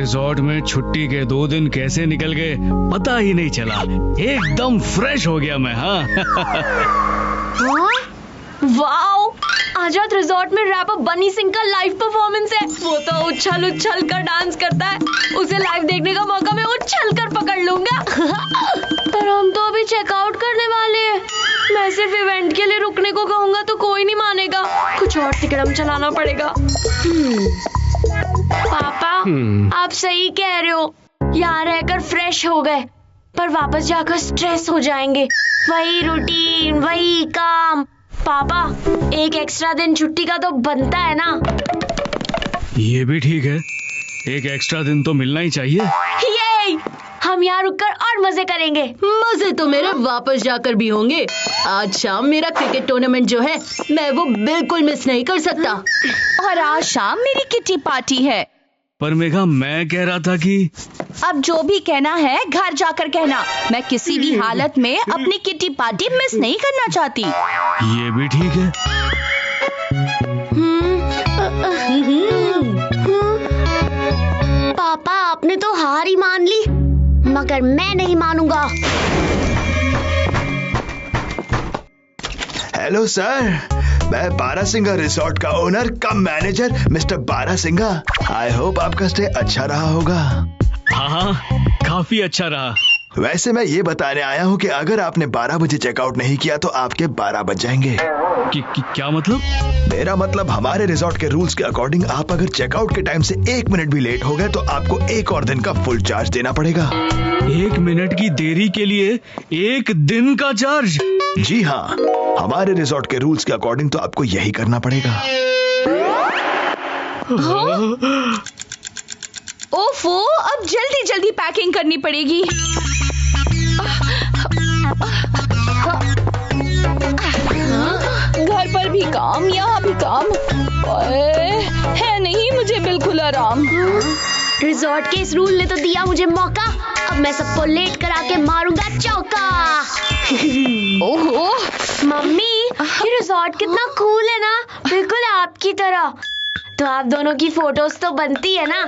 Resort में छुट्टी के 2 दिन कैसे निकल गए पता ही नहीं चला। एकदम फ्रेश हो गया मैं। हाँ वाओ, आजाद रिजॉर्ट में रैपर बनी सिंह का लाइव परफॉर्मेंस है। वो तो उछल उछल कर डांस करता है। उसे लाइव देखने का मौका मैं उछल कर पकड़ लूंगा। पर हम तो अभी चेकआउट करने वाले हैं। मैं सिर्फ इवेंट के लिए रुकने को कहूंगा तो कोई नहीं मानेगा। कुछ और तिकड़म चलाना पड़ेगा। पापा, आप सही कह रहे हो। यहाँ रहकर फ्रेश हो गए पर वापस जाकर स्ट्रेस हो जाएंगे। वही रूटीन, वही काम। पापा, एक एक्स्ट्रा दिन छुट्टी का तो बनता है ना। ये भी ठीक है, एक एक्स्ट्रा दिन तो मिलना ही चाहिए। ये हम यहाँ रुककर और मजे करेंगे। मजे तो मेरे वापस जाकर भी होंगे। आज शाम मेरा क्रिकेट टूर्नामेंट जो है मैं वो बिल्कुल मिस नहीं कर सकता। और आज शाम मेरी किटी पार्टी है। पर मेघा, मैं कह रहा था कि अब जो भी कहना है घर जाकर कहना। मैं किसी भी हालत में अपनी किटी पार्टी मिस नहीं करना चाहती। ये भी ठीक है। पापा, आपने तो हार ही मान ली, मगर मैं नहीं मानूंगा। हेलो सर, मैं बारासिंगा रिसोर्ट का owner come manager mister barasingha. I hope आपका स्टे अच्छा रहा होगा। हाँ, काफी अच्छा रहा। वैसे मैं ये बताने आया हूँ कि अगर आपने 12 बजे चेकआउट नहीं किया तो आपके 12 बज जाएंगे। क्या मतलब? मेरा मतलब हमारे रिसोर्ट के रूल्स के अकॉर्डिंग आप अगर चेकआउट के टाइम से 1 मिनट भी लेट हो गए तो आपको 1 और दिन का फुल चार्ज देना पड़ेगा। 1 मिनट की देरी के लिए 1 दिन का चार्ज? जी हाँ, हमारे रिसोर्ट के रूल्स के अकॉर्डिंग तो आपको यही करना पड़ेगा। ओफो, अब जल्दी जल्दी पैकिंग करनी पड़ेगी। घर पर भी काम, यहाँ भी काम। है नहीं मुझे बिल्कुल आराम। रिजॉर्ट के इस रूल ने तो दिया मुझे मौका। अब मैं सबको लेट करा के मारूंगा चौका। ओहो मम्मी, ये रिजॉर्ट कितना कूल है ना, बिल्कुल आपकी तरह। तो आप दोनों की फोटोज तो बनती है ना?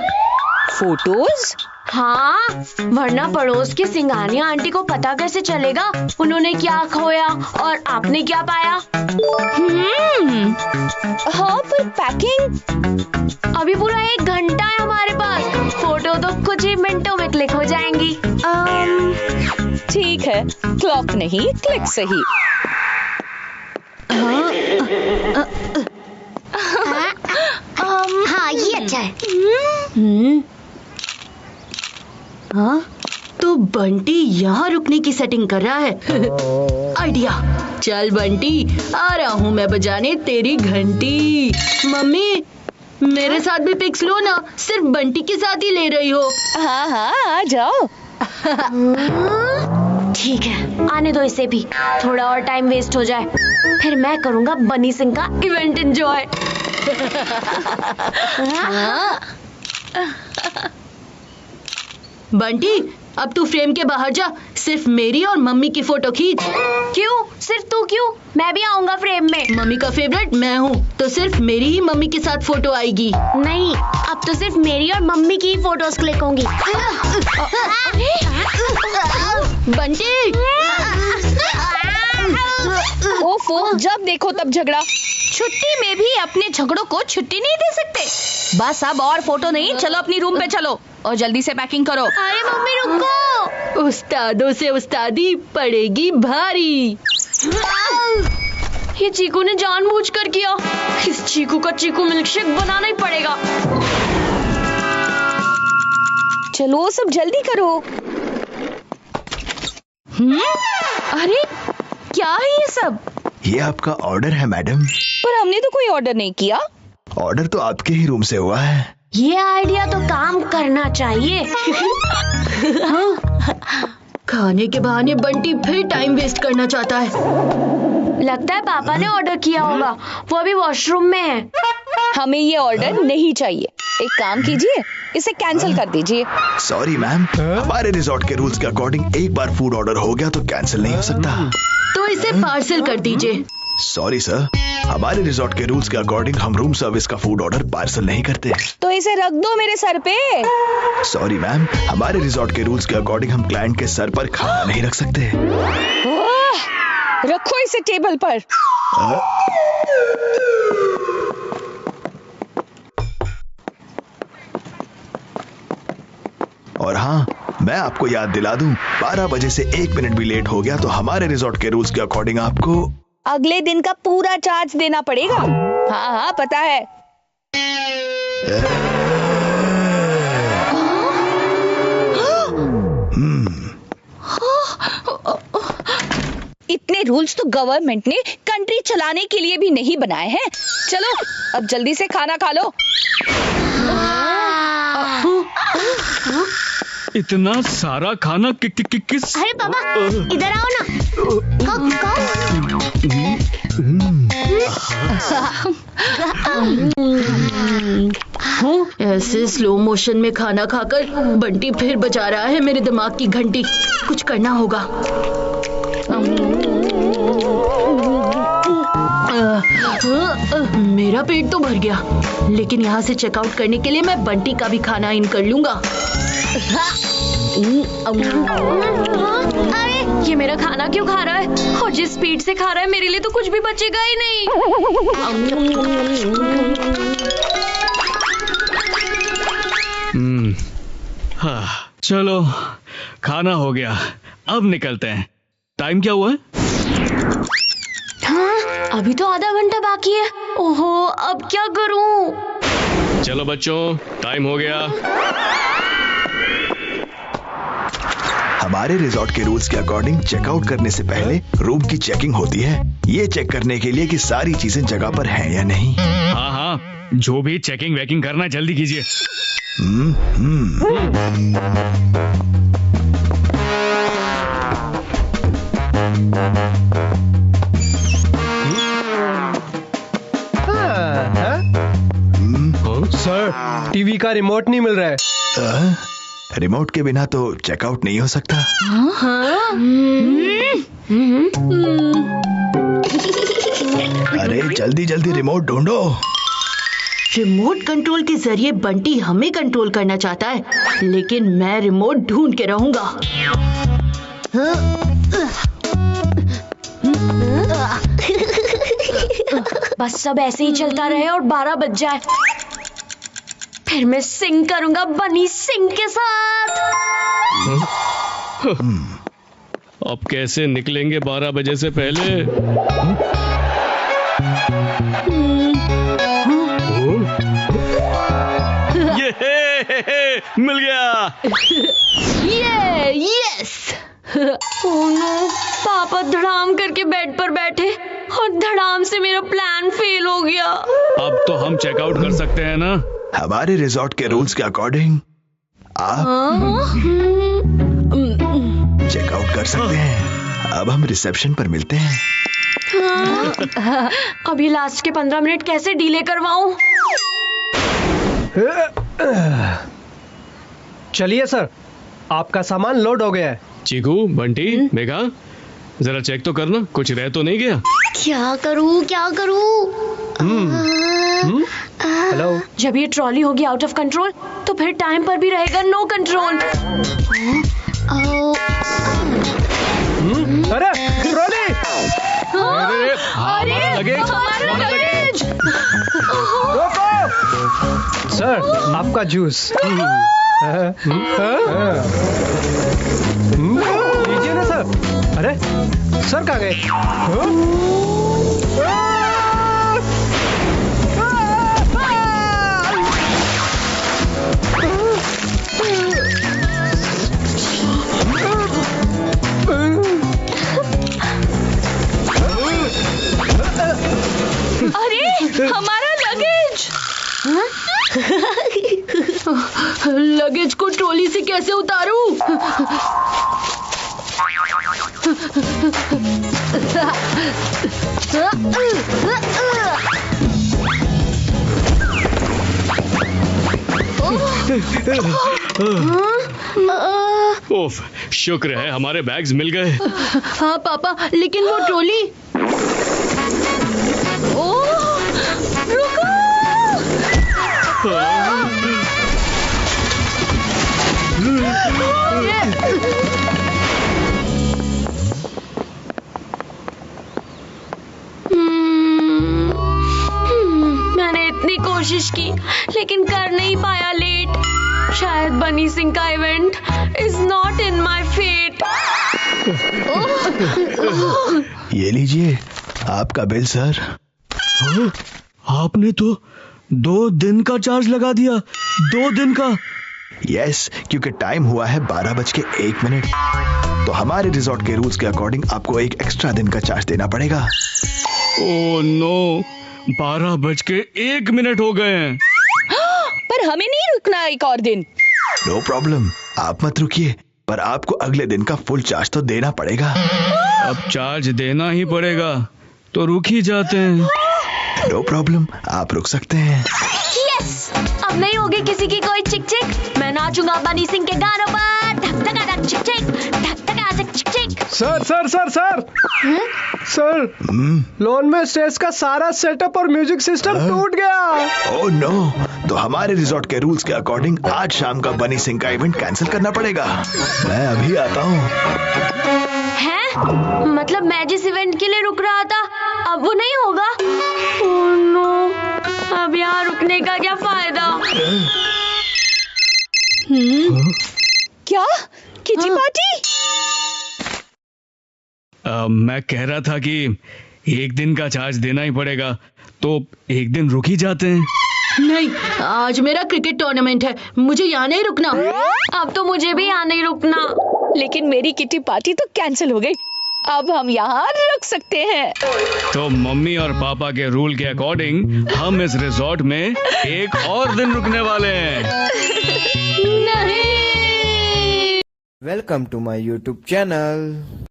फोटोज? हाँ, वरना पड़ोस की सिंघानिया आंटी को पता कैसे चलेगा उन्होंने क्या खोया और आपने क्या पाया। हाँ, पर पैकिंग? अभी पूरा 1 घंटा है हमारे पास। फोटो तो कुछ ही मिनटों में क्लिक हो जाएंगी। ठीक है, क्लॉक नहीं क्लिक सही। हाँ, ये अच्छा है। हाँ, तो बंटी यहाँ रुकने की सेटिंग कर रहा है। आइडिया। चल बंटी, आ रहा हूँ मैं बजाने तेरी घंटी। मम्मी, मेरे साथ भी पिक्स लो ना, सिर्फ बंटी के साथ ही ले रही हो। हाँ हाँ, आ जाओ। ठीक है, आने दो इसे भी। थोड़ा और टाइम वेस्ट हो जाए, फिर मैं करूँगा बनी सिंह का इवेंट एंजॉय। बंटी, अब तू फ्रेम के बाहर जा, सिर्फ मेरी और मम्मी की फोटो खींच। क्यों? सिर्फ तू क्यों? मैं भी आऊंगा फ्रेम में। मम्मी का फेवरेट मैं हूँ, तो सिर्फ मेरी ही मम्मी के साथ फोटो आएगी। नहीं, अब तो सिर्फ मेरी और मम्मी की ही फोटोज क्लिक होंगी। बंटी! ओफो, जब देखो तब झगड़ा। छुट्टी में भी अपने झगड़ों को छुट्टी नहीं दे सकते। बस अब और फोटो नहीं, चलो अपनी रूम पे चलो और जल्दी से पैकिंग करो। अरे मम्मी रुको। उस्तादों से उस्तादी पड़ेगी भारी। ये चीकू ने जानबूझकर किया। इस चीकू का चीकू मिल्कशेक बनाना ही पड़ेगा। चलो सब जल्दी करो। अरे क्या है ये सब? ये आपका ऑर्डर है मैडम। पर हमने तो कोई ऑर्डर नहीं किया। ऑर्डर तो आपके ही रूम से हुआ है। ये आइडिया तो काम करना चाहिए। खाने के बहाने बंटी फिर टाइम वेस्ट करना चाहता है। लगता है पापा ने ऑर्डर किया होगा, वो अभी वॉशरूम में है। हमें ये ऑर्डर नहीं चाहिए। एक काम कीजिए, इसे कैंसिल कर दीजिए। सॉरी मैम, हमारे रिजॉर्ट के रूल्स के अकॉर्डिंग एक बार फूड ऑर्डर हो गया तो कैंसिल नहीं हो सकता। तो इसे पार्सल कर दीजिए। सॉरी सर, हमारे रिजॉर्ट के रूल्स के अकॉर्डिंग हम रूम सर्विस का फूड ऑर्डर पार्सल नहीं करते। तो इसे रख दो मेरे सर पे। सॉरी मैम, हमारे रिजॉर्ट के रूल्स के अकॉर्डिंग हम क्लाइंट के सर पर खाना नहीं रख सकते। रखो इसे टेबल पर। और हाँ, मैं आपको याद दिला दूं, 12 बजे से 1 मिनट भी लेट हो गया तो हमारे रिजॉर्ट के रूल्स के अकॉर्डिंग आपको अगले दिन का पूरा चार्ज देना पड़ेगा। हाँ हाँ पता है। इतने रूल्स तो गवर्नमेंट ने कंट्री चलाने के लिए भी नहीं बनाए हैं। चलो अब जल्दी से खाना खा लो। इतना सारा खाना किस? अरे पापा इधर आओ ना। ऐसे स्लो मोशन में खाना खाकर बंटी फिर बजा रहा है मेरे दिमाग की घंटी। कुछ करना होगा। मेरा पेट तो भर गया, लेकिन यहाँ से चेकआउट करने के लिए मैं बंटी का भी खाना इन कर लूंगा। अरे ये मेरा खाना क्यों खा रहा है? और जिस स्पीड से खा रहा है मेरे लिए तो कुछ भी बचेगा ही नहीं। हाँ, चलो खाना हो गया, अब निकलते हैं। टाइम क्या हुआ है? हाँ, अभी तो आधा घंटा बाकी है। ओहो, अब क्या करूं? चलो बच्चों, टाइम हो गया। हमारे रिजॉर्ट के रूल्स के अकॉर्डिंग चेकआउट करने से पहले रूम की चेकिंग होती है। ये चेक करने के लिए कि सारी चीजें जगह पर हैं या नहीं। हाँ हाँ, जो भी चेकिंग वेकिंग करना जल्दी कीजिए। सर, टीवी का रिमोट नहीं मिल रहा है। रिमोट के बिना तो चेकआउट नहीं हो सकता। अरे जल्दी जल्दी रिमोट ढूंढो। रिमोट कंट्रोल के जरिए बंटी हमें कंट्रोल करना चाहता है, लेकिन मैं रिमोट ढूंढ के रहूंगा। बस सब ऐसे ही चलता रहे और 12 बज जाए, फिर मैं सिंग करूंगा बनी सिंह के साथ। अब कैसे निकलेंगे 12 बजे से पहले? ये मिल गया। यस। ओह नो, पापा धड़ाम करके बेड पर बैठे और धड़ाम से मेरा प्लान फेल हो गया। अब तो हम चेकआउट कर सकते हैं ना? हमारे रिजॉर्ट के रूल्स के अकॉर्डिंग आप चेकआउट कर सकते हैं। अब हम रिसेप्शन पर मिलते हैं। अभी लास्ट के 15 मिनट कैसे डिले करवाऊं? चलिए सर, आपका सामान लोड हो गया है। चीकू, बंटी, मेघा, जरा चेक तो करना, कुछ रह तो नहीं गया। क्या करूं क्या करूं? हेलो। जब ये ट्रॉली होगी आउट ऑफ कंट्रोल तो फिर टाइम पर भी रहेगा नो कंट्रोल। अरे ट्रॉली! अरे हमारा लगेज। रोको! सर, आपका जूस। लीजिए ना सर। अरे सर कहाँ गए? अरे हमारा लगेज! लगेज को ट्रॉली से कैसे उतारूं? ओफ, शुक्र है हमारे बैग्स मिल गए। हाँ पापा, लेकिन वो ट्रॉली। ओह, रुको। मैंने इतनी कोशिश की लेकिन कर नहीं पाया लेट। शायद बनी सिंह का event is not in my fate. ये लीजिए आपका बिल सर। आपने तो 2 दिन का चार्ज लगा दिया। 2 दिन का। यस, क्योंकि टाइम हुआ है 12:01। तो हमारे रिजॉर्ट के रूल्स के अकॉर्डिंग आपको एक एक्स्ट्रा दिन का चार्ज देना पड़ेगा। ओह नो, 12:01 हो गए हैं। पर हमें नहीं रुकना एक और दिन। नो प्रॉब्लम, आप मत रुकिए, पर आपको अगले दिन का फुल चार्ज तो देना पड़ेगा। अब चार्ज देना ही पड़ेगा तो रुक ही जाते हैं। नो प्रॉब्लम, आप रुक सकते हैं। यस, अब नहीं होगी किसी की कोई चिक चिक। मैं नाचूंगा बनी सिंह के गानों पर। धक धक धक चिक चिक, धक धक धक चिक चिक। Sir sir sir sir sir, loan में स्टेज का सारा सेटअप और म्यूजिक सिस्टम टूट गया। ओह नो, तो हमारे रिजॉर्ट के रूल्स के अकॉर्डिंग आज शाम का बनी सिंह का इवेंट कैंसिल करना पड़ेगा। मैं अभी आता हूँ। हैं? मतलब मैं जिस इवेंट के लिए रुक रहा था अब वो नहीं होगा। ओह नो, अब यहाँ रुकने का क्या फायदा। क्या किटी पार्टी? मैं कह रहा था कि 1 दिन का चार्ज देना ही पड़ेगा तो 1 दिन रुक ही जाते हैं। नहीं, आज मेरा क्रिकेट टूर्नामेंट है, मुझे यहाँ नहीं रुकना। अब तो मुझे भी यहाँ नहीं रुकना। लेकिन मेरी किटी पार्टी तो कैंसिल हो गई। अब हम यहाँ रुक सकते हैं। तो मम्मी और पापा के रूल के अकॉर्डिंग हम इस रिजॉर्ट में 1 और दिन रुकने वाले हैं। नहीं। Welcome to my YouTube channel.